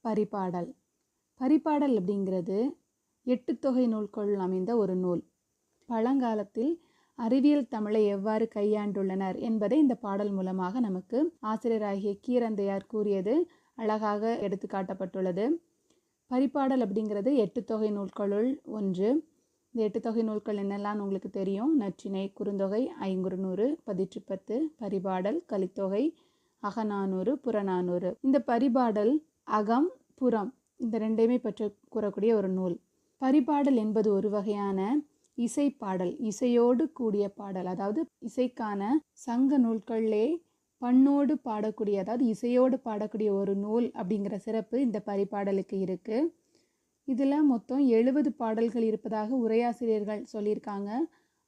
பரிபாடல். பரிபாடல் அப்படிங்கிறது 8 தொகை நூல்களுள் அமைந்த ஒரு நூல். பழங்காலத்தில் அறிவியல் தமிழை எவ்வாறு கையாண்டுள்ளனர் என்பதை இந்த பாடல் மூலமாக நமக்கு ஆசிரியராகிய கீரந்தையார் கூறியது அழகாக எடுத்து காட்டப்பட்டுள்ளது. பரிபாடல் அப்படிங்கிறது 8 தொகை நூல்களுள் ஒன்று. இந்த 8 தொகை நூல்கள் என்னெல்லாம் உங்களுக்கு தெரியும். நற்றிணை, குறுந்தொகை, ஐங்குறுநூறு, பதிற்றுப்பத்து, பரிபாடல், கலித்தொகை, அகநானூறு, புறநானூறு. இந்த பரிபாடல் அகம், புறம் இந்த ரெண்டையுமே பற்றி கூறக்கூடிய ஒரு நூல். பரிபாடல் என்பது ஒரு வகையான இசைப்பாடல், இசையோடு கூடிய பாடல். அதாவது இசைக்கான சங்க நூல்களிலே பண்ணோடு பாடக்கூடிய, அதாவது இசையோடு பாடக்கூடிய ஒரு நூல் அப்படிங்கிற சிறப்பு இந்த பரிபாடலுக்கு இருக்குது. இதில் மொத்தம் 70 பாடல்கள் இருப்பதாக உரையாசிரியர்கள் சொல்லியிருக்காங்க.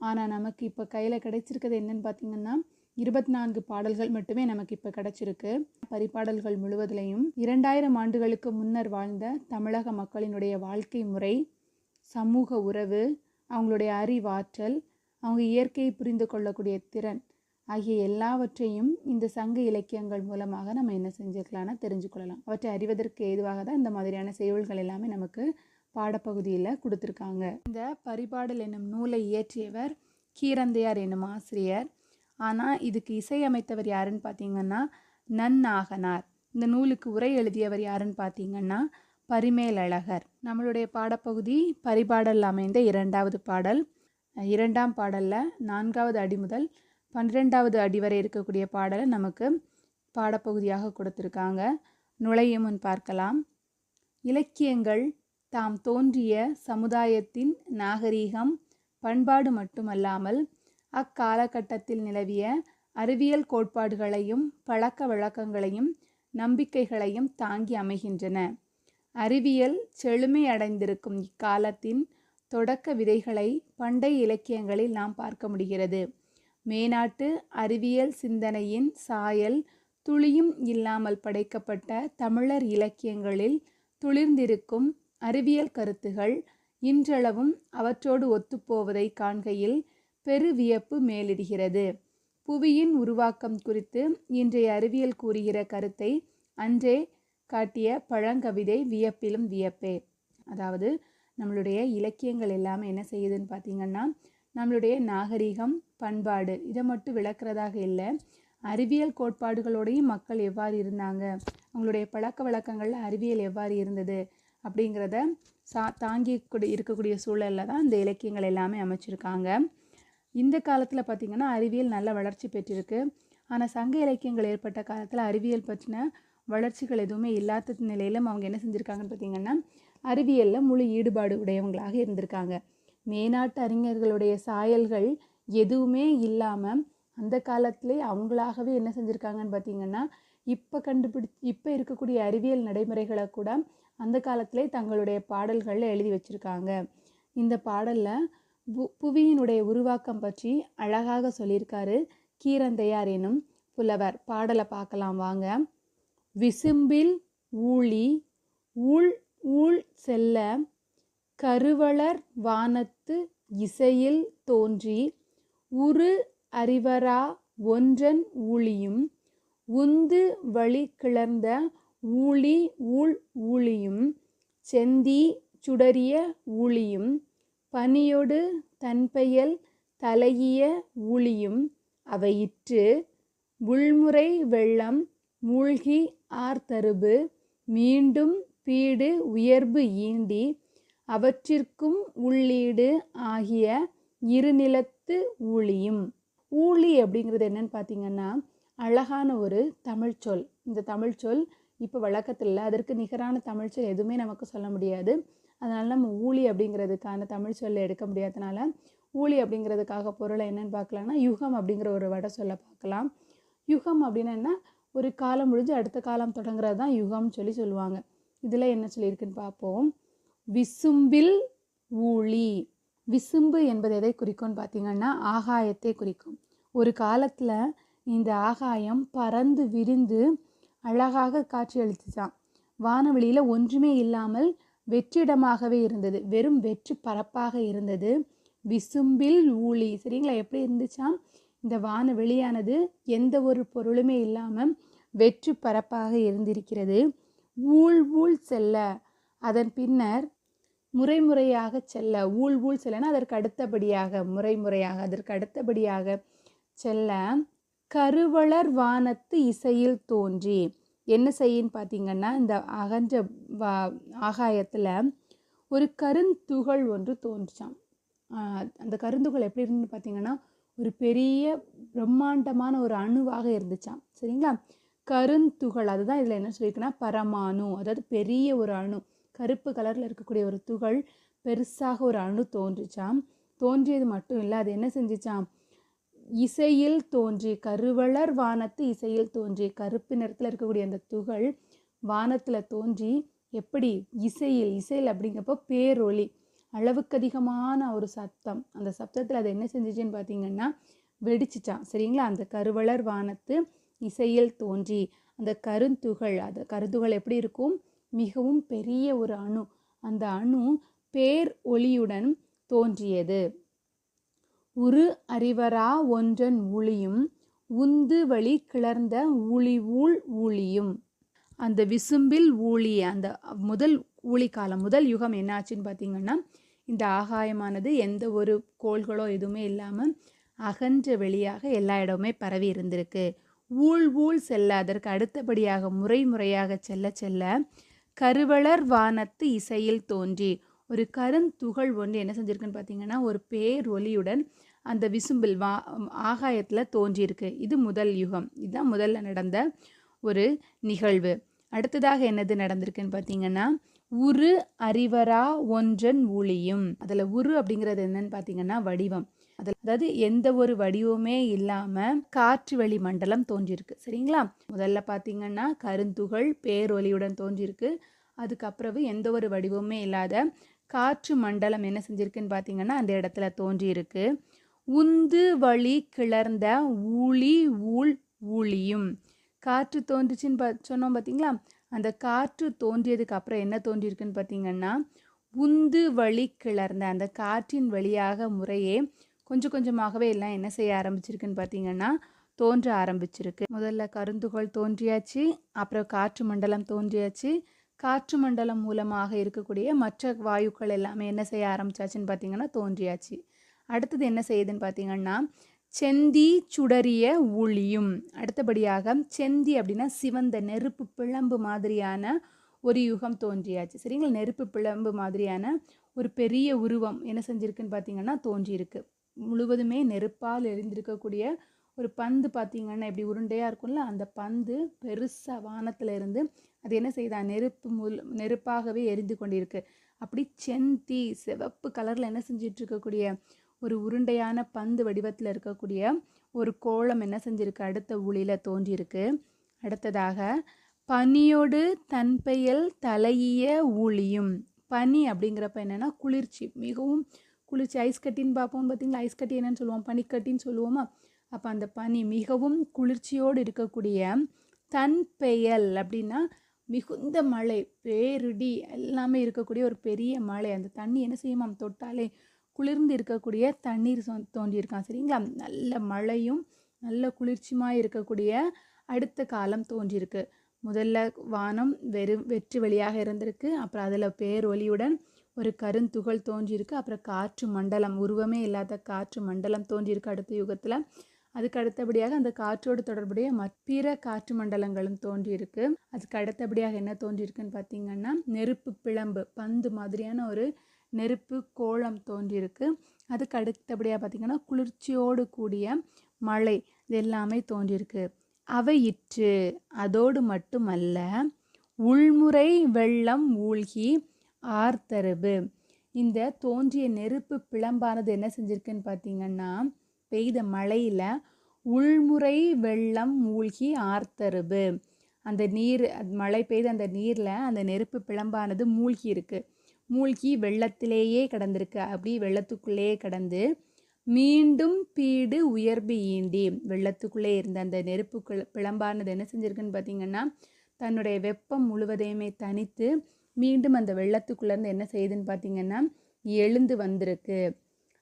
ஆனால் நமக்கு இப்போ கையில் கிடைச்சிருக்கிறது என்னன்னு பார்த்திங்கன்னா 24 பாடல்கள் மட்டுமே நமக்கு இப்போ கிடச்சிருக்கு. பரிபாடல்கள் முழுவதிலையும் 2000 ஆண்டுகளுக்கு முன்னர் வாழ்ந்த தமிழக மக்களினுடைய வாழ்க்கை முறை, சமூக உறவு, அவங்களுடைய அறிவாற்றல், அவங்க இயற்கையை புரிந்து கொள்ளக்கூடிய திறன் ஆகிய எல்லாவற்றையும் இந்த சங்க இலக்கியங்கள் மூலமாக நம்ம என்ன செஞ்சுக்கலாம்னா தெரிஞ்சுக்கொள்ளலாம். அவற்றை அறிவதற்கு ஏதுவாக தான் இந்த மாதிரியான செய்யுள்கள் எல்லாமே நமக்கு பாடப்பகுதியில் கொடுத்துருக்காங்க. இந்த பரிபாடல் என்னும் நூலை இயற்றியவர் கீரந்தையார் என்னும் ஆசிரியர். ஆனால் இதுக்கு இசையமைத்தவர் யாருன்னு பார்த்தீங்கன்னா நன்னாகனார். இந்த நூலுக்கு உரை எழுதியவர் யாருன்னு பார்த்தீங்கன்னா பரிமேலழகர். நம்மளுடைய பாடப்பகுதி பரிபாடல் அமைந்த 2வது பாடல். 2ஆம் பாடலில் 4வது அடி முதல் 12வது அடி வரை இருக்கக்கூடிய பாடலை நமக்கு பாடப்பகுதியாக கொடுத்துருக்காங்க. நுழையும் முன் பார்க்கலாம். இலக்கியங்கள் தாம் தோன்றிய சமுதாயத்தின் நாகரீகம், பண்பாடு மட்டுமல்லாமல் அக்காலகட்டத்தில் நிலவிய அறிவியல் கோட்பாடுகளையும் பழக்க வழக்கங்களையும் நம்பிக்கைகளையும் தாங்கி அமைகின்றன. அறிவியல் செழுமை அடைந்திருக்கும் இக்காலத்தின் தொடக்க விதைகளை பண்டைய இலக்கியங்களில் நாம் பார்க்க முடிகிறது. மேனாட்டு அறிவியல் சிந்தனையின் சாயல் துளியும் இல்லாமல் படைக்கப்பட்ட தமிழர் இலக்கியங்களில் துளிர்ந்திருக்கும் அறிவியல் கருத்துகள் இன்றளவும் அவற்றோடு ஒத்துப்போவதை காண்கையில் பெரு வியப்பு மேலிடுகிறது. புவியின் உருவாக்கம் குறித்து இன்றைய அறிவியல் கூறுகிற கருத்தை அன்றே காட்டிய பழங்கவிதை வியப்பிலும் வியப்பே. அதாவது நம்மளுடைய இலக்கியங்கள் எல்லாமே என்ன செய்யுதுன்னு பார்த்திங்கன்னா நம்மளுடைய நாகரிகம், பண்பாடு இதை மட்டும் விளக்குறதாக இல்லை, அறிவியல் கோட்பாடுகளோடையும் மக்கள் எவ்வாறு இருந்தாங்க, அவங்களுடைய பழக்க வழக்கங்களில் அறிவியல் எவ்வாறு இருந்தது அப்படிங்கிறத தாங்கி இருக்கக்கூடிய சூழலில் தான் இந்த இலக்கியங்கள் எல்லாமே அமைச்சிருக்காங்க. இந்த காலத்தில் பார்த்திங்கன்னா அறிவியல் நல்ல வளர்ச்சி பெற்றிருக்கு. ஆனால் சங்க இலக்கியங்கள் ஏற்பட்ட காலத்தில் அறிவியல் பற்றின வளர்ச்சிகள் எதுவுமே இல்லாத நிலையிலும் அவங்க என்ன செஞ்சுருக்காங்கன்னு பார்த்திங்கன்னா அறிவியலில் முழு ஈடுபாடு உடையவங்களாக இருந்திருக்காங்க. மேனாட்டு அறிஞர்களுடைய சாயல்கள் எதுவுமே இல்லாமல் அந்த காலத்திலே அவங்களாகவே என்ன செஞ்சுருக்காங்கன்னு பார்த்திங்கன்னா இப்போ இருக்கக்கூடிய அறிவியல் நடைமுறைகளை கூட அந்த காலத்திலே தங்களுடைய பாடல்களில் எழுதி வச்சுருக்காங்க. இந்த பாடலில் புவியினுடைய உருவாக்கம் பற்றி அழகாக சொல்லியிருக்காரு கீரந்தையார் எனும் புலவர். பாடலை பார்க்கலாம் வாங்க. விசும்பில் ஊழி ஊழ் ஊழ் செல்ல கருவளர் வானத்து இசையில் தோன்றி உரு அறிவரா ஒன்றன் ஊழியும் உந்து வழி கிளர்ந்த ஊழி ஊழ் ஊழியும் செந்தி சுடரிய ஊழியும் பனியொடு தன்பெயல் தலையிய ஊழியும் அவையிற்று உள்முறை வெள்ளம் மூழ்கி ஆர்த்தருபு மீண்டும் பீடு உயர்வு ஈண்டி அவற்றிற்கும் உள்ளீடு ஆகிய இருநிலத்து ஊழியும். ஊழி அப்படிங்கிறது என்னன்னு பார்த்தீங்கன்னா அழகான ஒரு தமிழ் சொல். இந்த தமிழ் சொல் இப்போ வழக்கத்தில் அதற்கு நிகரான தமிழ் சொல் எதுவுமே நமக்கு சொல்ல முடியாது. அதனால நம்ம ஊழி அப்படிங்கிறதுக்கான தமிழ் சொல்லை எடுக்க முடியாதனால ஊழி அப்படிங்கிறதுக்காக பொருளை என்னென்னு பார்க்கலாம்னா யுகம் அப்படிங்கிற ஒரு வட சொல்லை பார்க்கலாம். யுகம் அப்படின்னா என்ன, ஒரு காலம் முடிஞ்சு அடுத்த காலம் தொடங்குறது தான் யுகம்னு சொல்லுவாங்க. இதில் என்ன சொல்லியிருக்குன்னு பார்ப்போம். விசும்பில் ஊழி. விசும்பு என்பது எதை குறிக்கும்னு பார்த்திங்கன்னா ஆகாயத்தை குறிக்கும். ஒரு காலத்தில் இந்த ஆகாயம் பறந்து விரிந்து அழகாக காட்சியளித்துச்சான். வானவெளியில் ஒன்றுமே இல்லாமல் வெற்றிடமாகவே இருந்தது, வெறும் வெற்று பரப்பாக இருந்தது. விசும்பில் ஊழி, சரிங்களா? எப்படி இருந்துச்சா, இந்த வானவெளியானது எந்த ஒரு பொருளுமே இல்லாமல் வெற்று பரப்பாக இருந்திருக்கிறது. ஊழ் ஊழ் செல்ல, அதன் பின்னர் முறைமுறையாக செல்ல. ஊழ் ஊழ் செல்லனா அதற்கு அடுத்தபடியாக, முறைமுறையாக அதற்கு அடுத்தபடியாக செல்ல. கருவளர் வானத்து இசையில் தோன்றி. என்ன செய்யின்னு பார்த்தீங்கன்னா, இந்த அகன்ற ஆகாயத்தில் ஒரு கருந்துகள் ஒன்று தோன்றிச்சான். அந்த கருந்துகள் எப்படி இருந்துன்னு பார்த்தீங்கன்னா, ஒரு பெரிய பிரம்மாண்டமான ஒரு அணுவாக இருந்துச்சான். சரிங்களா? கருந்துகள், அதுதான் இதில் என்ன சொல்லியிருக்குன்னா பரமாணு, அதாவது பெரிய ஒரு அணு, கருப்பு கலரில் இருக்கக்கூடிய ஒரு துகள், பெருசாக ஒரு அணு தோன்றிச்சான். தோன்றியது மட்டும் இல்லை, அது என்ன செஞ்சிச்சான், இசையில் தோன்றி, கருவளர் வானத்து இசையில் தோன்றி, கருப்பு நிறத்தில் இருக்கக்கூடிய அந்த துகள் வானத்தில் தோன்றி எப்படி இசையில், இசையில் அப்படிங்கிறப்போ பேரொளி, அளவுக்கு அதிகமான ஒரு சத்தம், அந்த சத்தத்தில் அது என்ன செஞ்சிச்சுன்னு பார்த்தீங்கன்னா வெடிச்சிச்சான். சரிங்களா? அந்த கருவளர் வானத்து இசையில் தோன்றி, அந்த கருந்துகள், அந்த கருந்துகள் எப்படி இருக்கும், மிகவும் பெரிய ஒரு அணு, அந்த அணு பேர் ஒளியுடன் தோன்றியது. உரு அறிவரா ஒன்றன் ஊழியும் உந்து வழி கிளர்ந்த ஊழி ஊழியும். அந்த விசும்பில் ஊழிய அந்த முதல் ஊழிக்காலம், முதல் யுகம் என்னாச்சுன்னு பார்த்தீங்கன்னா, இந்த ஆகாயமானது எந்த ஒரு கோள்களோ எதுவுமே இல்லாமல் அகன்ற வெளியாக எல்லா இடமுமே பரவி இருந்திருக்கு. ஊழ் ஊழ் செல்ல, அதற்கு அடுத்தபடியாக முறையாக செல்ல செல்ல கருவளர் வானத்து இசையில் தோன்றி, ஒரு கருந்துகள் ஒன்று என்ன செஞ்சிருக்குன்னு பார்த்தீங்கன்னா ஒரு பேரொலியுடன் அந்த விசும்பில் ஆகாயத்தில் தோன்றியிருக்கு. இது முதல் யுகம், இதுதான் முதல்ல நடந்த ஒரு நிகழ்வு. அடுத்ததாக என்னது நடந்திருக்குன்னு பார்த்தீங்கன்னா, உரு அறிவரா ஒன்றன் ஊழியும். அதில் உரு அப்படிங்கிறது என்னன்னு பார்த்தீங்கன்னா வடிவம், அதாவது எந்த ஒரு வடிவமே இல்லாமல் காற்று வெளி மண்டலம் தோன்றியிருக்கு. சரிங்களா? முதல்ல பார்த்தீங்கன்னா கருந்துகள் பேரொலியுடன் தோன்றியிருக்கு. அதுக்கப்புறம் எந்த ஒரு வடிவமே இல்லாத காற்று மண்டலம் என்ன செஞ்சிருக்குன்னு பார்த்தீங்கன்னா அந்த இடத்துல தோன்றியிருக்கு. உந்து வழி கிளர்ந்த ஊழியும். காற்று தோன்றுச்சுன்னு சொன்னோம் பார்த்தீங்களா? அந்த காற்று தோன்றியதுக்கு அப்புறம் என்ன தோன்றியிருக்குன்னு பார்த்தீங்கன்னா உந்து வழி கிளர்ந்த, அந்த காற்றின் வழியாக முறையே கொஞ்சம் கொஞ்சமாகவே எல்லாம் என்ன செய்ய ஆரம்பிச்சிருக்குன்னு பார்த்தீங்கன்னா தோன்ற ஆரம்பிச்சிருக்கு. முதல்ல கருந்துகள் தோன்றியாச்சு, அப்புறம் காற்று மண்டலம் தோன்றியாச்சு. காற்று மண்டலம் மூலமாக இருக்கக்கூடிய மற்ற வாயுக்கள் எல்லாமே என்ன செய்ய ஆரம்பிச்சாச்சுன்னு பார்த்தீங்கன்னா தோன்றியாச்சு. அடுத்தது என்ன செய்யுதுன்னு பார்த்தீங்கன்னா செந்தி சுடரிய ஊழியும். அடுத்தபடியாக செந்தி அப்படின்னா சிவந்த நெருப்பு பிழம்பு மாதிரியான ஒரு யுகம் தோன்றியாச்சு. சரிங்களா? நெருப்பு பிழம்பு மாதிரியான ஒரு பெரிய உருவம் என்ன செஞ்சிருக்குன்னு பார்த்தீங்கன்னா தோன்றியிருக்கு. முழுவதுமே நெருப்பால் எரிந்திருக்கக்கூடிய ஒரு பந்து பார்த்தீங்கன்னா எப்படி உருண்டையாக இருக்கும்ல, அந்த பந்து பெருசாக வானத்தில் இருந்து அது என்ன செய்யுதா, நெருப்பாகவே எரிந்து கொண்டிருக்கு. அப்படி செந்தி சிவப்பு கலரில் என்ன செஞ்சிட்டு இருக்கக்கூடிய ஒரு உருண்டையான பந்து வடிவத்தில் இருக்கக்கூடிய ஒரு கோலம் என்ன செஞ்சிருக்கு, அடுத்த ஊழியில் தோன்றியிருக்கு. அடுத்ததாக பனியோடு தன்பெயல் தலையிய ஊழியும். பனி அப்படிங்கிறப்ப என்னென்னா குளிர்ச்சி, மிகவும் குளிர்ச்சி. ஐஸ் கட்டின்னு பார்ப்போம் பார்த்தீங்களா, ஐஸ் கட்டி என்னன்னு சொல்லுவோம், பனிக்கட்டின்னு சொல்லுவோமா. அப்போ அந்த பனி மிகவும் குளிர்ச்சியோடு இருக்கக்கூடிய தன்பெயல் அப்படின்னா மிகுந்த மழை, பேரிடி எல்லாமே இருக்கக்கூடிய ஒரு பெரிய மழை. அந்த தண்ணி என்ன செய்யுமா, தொட்டாலே குளிர்ந்து இருக்கக்கூடிய தண்ணீர் தோன்றியிருக்கான். சரிங்களா? நல்ல மழையும் நல்ல குளிர்ச்சியுமாக இருக்கக்கூடிய அடுத்த காலம் தோன்றியிருக்கு. முதல்ல வானம் வெற்று வெளியாக இருந்திருக்கு, அப்புறம் அதில் பேரொலியுடன் ஒரு கருந்துகள் தோன்றியிருக்கு, அப்புறம் காற்று மண்டலம், உருவமே இல்லாத காற்று மண்டலம் தோன்றியிருக்கு அடுத்த யுகத்தில். அதுக்கு அடுத்தபடியாக அந்த காற்றோடு தொடர்புடைய பிற காற்று மண்டலங்களும் தோன்றியிருக்கு. அதுக்கு அடுத்தபடியாக என்ன தோன்றியிருக்குன்னு பார்த்தீங்கன்னா நெருப்பு பிழம்பு பந்து மாதிரியான ஒரு நெருப்பு கோலம் தோன்றியிருக்கு. அதுக்கு அடுத்தபடியாக பார்த்திங்கன்னா குளிர்ச்சியோடு கூடிய மழை, இது எல்லாமே தோன்றியிருக்கு. அவையிற்று, அதோடு மட்டுமல்ல, உள்முறை வெள்ளம் ஊழ்கி ஆர்த்தருபு. இந்த தோன்றிய நெருப்பு பிழம்பானது என்ன செஞ்சிருக்குன்னு பார்த்தீங்கன்னா பெய்த மழையில் உள்முறை வெள்ளம் மூழ்கி ஆர்த்தருபு. அந்த நீர், மழை பெய்த அந்த நீரில் அந்த நெருப்பு பிழம்பானது மூழ்கி இருக்கு, மூழ்கி வெள்ளத்திலேயே கடந்திருக்கு. அப்படி வெள்ளத்துக்குள்ளேயே கடந்து மீண்டும் பீடு உயர்வு ஈண்டி, வெள்ளத்துக்குள்ளே இருந்த அந்த நெருப்பு பிழம்பானது என்ன செஞ்சிருக்குன்னு பார்த்தீங்கன்னா தன்னுடைய வெப்பம் முழுவதையுமே தனித்து மீண்டும் அந்த வெள்ளத்துக்குள்ளேருந்து என்ன செய்யுதுன்னு பார்த்தீங்கன்னா எழுந்து வந்திருக்கு.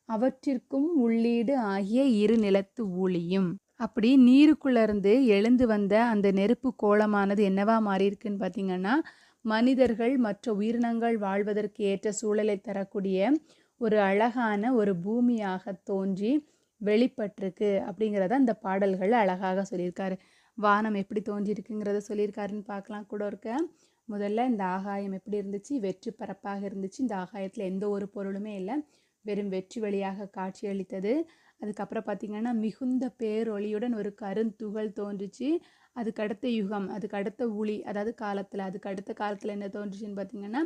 அவற்றிற்கும் உள்ளீடு ஆகிய இரு நிலத்து ஊழியும். அப்படி நீருக்குள்ளேருந்து எழுந்து வந்த அந்த நெருப்பு கோலமானது என்னவா மாறி இருக்குன்னு பார்த்தீங்கன்னா மனிதர்கள் மற்ற உயிரினங்கள் வாழ்வதற்கு ஏற்ற சூழலை தரக்கூடிய ஒரு அழகான ஒரு பூமியாக தோன்றி வெளிப்பட்டிருக்கு அப்படிங்கிறத அந்த பாடல்கள் அழகாக சொல்லியிருக்காரு. வானம் எப்படி தோன்றியிருக்குங்கிறத சொல்லியிருக்காருன்னு பார்க்கலாம் கூட இருக்க. முதல்ல இந்த ஆகாயம் எப்படி இருந்துச்சு? வெற்று பரப்பாக இருந்துச்சு. இந்த ஆகாயத்தில் எந்த ஒரு பொருளுமே இல்லை, வெறும் வெற்றி வழியாக காட்சி அளித்தது. அதுக்கப்புறம் பார்த்திங்கன்னா மிகுந்த பேரொளியுடன் ஒரு கருந்துகள் தோன்றுச்சு. அதுக்கு அடுத்த யுகம், அதுக்கு அடுத்த ஒளி, அதாவது அதுக்கு அடுத்த காலத்தில் என்ன தோன்றுச்சுன்னு பார்த்திங்கன்னா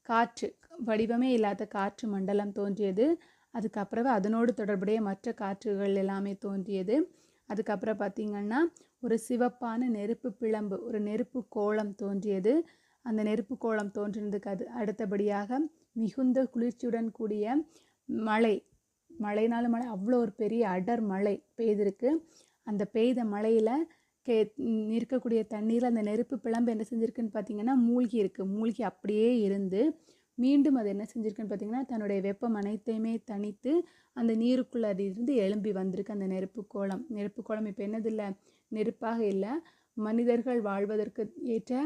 காற்று, வடிவமே இல்லாத காற்று மண்டலம் தோன்றியது. அதுக்கப்புறம் அதனோடு தொடர்புடைய மற்ற காற்றுகள் எல்லாமே தோன்றியது. அதுக்கப்புறம் பார்த்திங்கன்னா ஒரு சிவப்பான நெருப்பு பிழம்பு, ஒரு நெருப்பு கோலம் தோன்றியது. அந்த நெருப்பு கோலம் தோன்றினதுக்கு அடுத்தபடியாக மிகுந்த குளிர்ச்சியுடன் கூடிய மழைனாலும் மழை, அவ்வளோ ஒரு பெரிய அடர் மழை பெய்திருக்கு. அந்த பெய்த மழையில் இருக்கக்கூடிய தண்ணீரில் அந்த நெருப்பு பிழம்பு என்ன செஞ்சுருக்குன்னு பார்த்திங்கன்னா மூழ்கி அப்படியே இருந்து மீண்டும் அது என்ன செஞ்சுருக்குன்னு பார்த்திங்கன்னா தன்னுடைய வெப்பம் அனைத்தையுமே தணித்து அந்த நீருக்குள்ளே இருந்து எழும்பி வந்திருக்கு அந்த நெருப்பு கோலம். இப்போ என்னதில்லை, நெருப்பாக இல்லை, மனிதர்கள் வாழ்வதற்கு ஏற்ற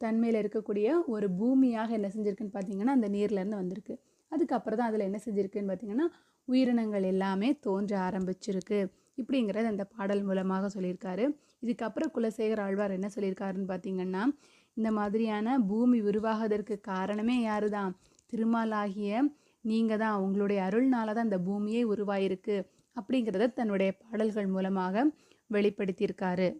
தன்மையில் இருக்கக்கூடிய ஒரு பூமியாக என்ன செஞ்சுருக்குன்னு பார்த்திங்கன்னா அந்த நீர்லேருந்து வந்திருக்கு. அதுக்கப்புறம் தான் அதில் என்ன செஞ்சுருக்குன்னு பார்த்திங்கன்னா உயிரினங்கள் எல்லாமே தோன்ற ஆரம்பிச்சிருக்கு. இப்படிங்கிறது அந்த பாடல் மூலமாக சொல்லியிருக்காரு. இதுக்கப்புறம் குலசேகர ஆழ்வார் என்ன சொல்லியிருக்காருன்னு பார்த்திங்கன்னா, இந்த மாதிரியான பூமி உருவாவதற்கு காரணமே யாரு தான்? திருமாலாகிய நீங்கள் தான், உங்களுடைய அருள்னால தான் இந்த பூமியே உருவாயிருக்கு அப்படிங்கிறத தன்னுடைய பாடல்கள் மூலமாக வெளிப்படுத்தியிருக்காரு.